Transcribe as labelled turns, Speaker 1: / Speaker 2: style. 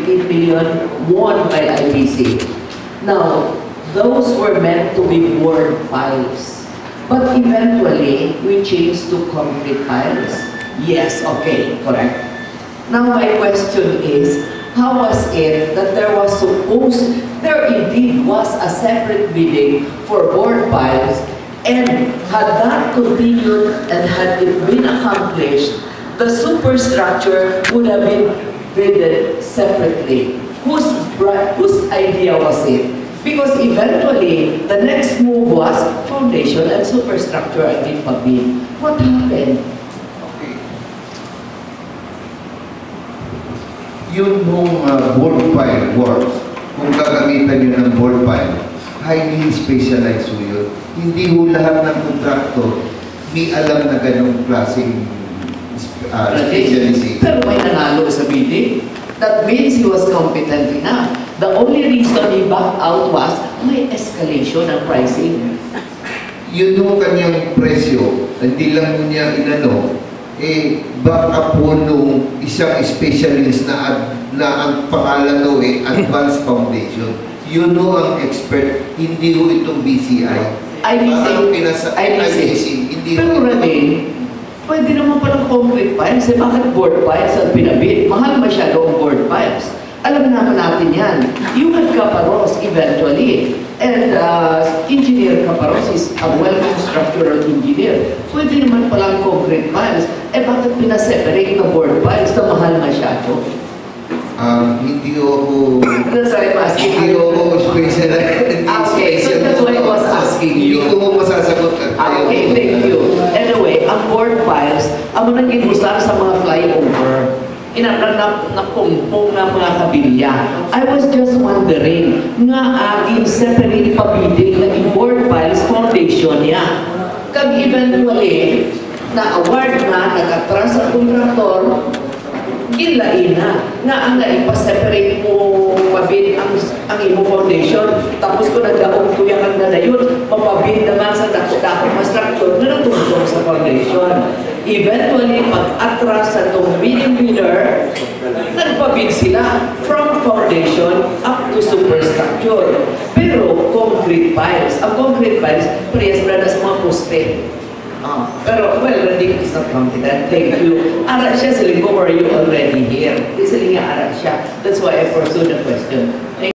Speaker 1: 18 million won by IBC. Now, those were meant to be board piles. But eventually, we changed to concrete piles. Yes, okay, correct. Now my question is, how was it that there indeed was a separate bidding for board piles, and had that continued and had it been accomplished, the superstructure would have been bidded separately? Whose idea was it? Because eventually, the next move was foundation and superstructure and bid. What happened?
Speaker 2: Okay. Yung board pile works, kung gagamitan yun ng board pile, highly specialized po yun. Hindi ho lahat ng kontraktor may alam na ganong klaseng specialization.
Speaker 1: Pero may nanalo sa bidding. That means he was competent enough. The only reason he backed out was may escalation ng pricing.
Speaker 2: Yun ho kanyang presyo, hindi lang mo niya inano, back up po nung isang specialist na ang pangalan ho Advanced Foundation. Yun ho ang expert, hindi ho itong BCI.
Speaker 1: IBC. Pero Ramin, pwede naman palang concrete piles. Bakit board piles ang pinabid? Mahal masyado ang board piles. Alam naman natin yan. You had Caparos eventually. And Engineer Caparos is a well-known structural engineer. Pwede naman palang concrete piles. Bakit pinaseparate na board piles na mahal masyado?
Speaker 2: Hindi ako...
Speaker 1: That's why I'm asking.
Speaker 2: Hindi ako special.
Speaker 1: Okay, so that's why I was asking you.
Speaker 2: Hindi ko masasagot.
Speaker 1: Okay, thank you. Anyway, ang board piles, ang naging usan sa mga flyover, inapumpong na mga kabilya. I was just wondering, nga aging separate pabiting na board piles foundation niya. Kag eventually, na-award na, nag-atras sa kontraktor, gilain na ang naipaseparate mo mabid ang imo foundation, tapos kung nagdaong kuya kang na yun, mapabid naman sa dako-dako structure na natutong sa foundation. Eventually, pag-atras sa itong bidding bidder, nagpabid sila from foundation up to superstructure. Pero concrete piles, ang concrete piles, priyas na sa mga poste. Pero, well, Randy is not confident. Thank you. Ara siya, Silinggo, or are you already here? Di siya, Ara siya. That's why I pursued the question.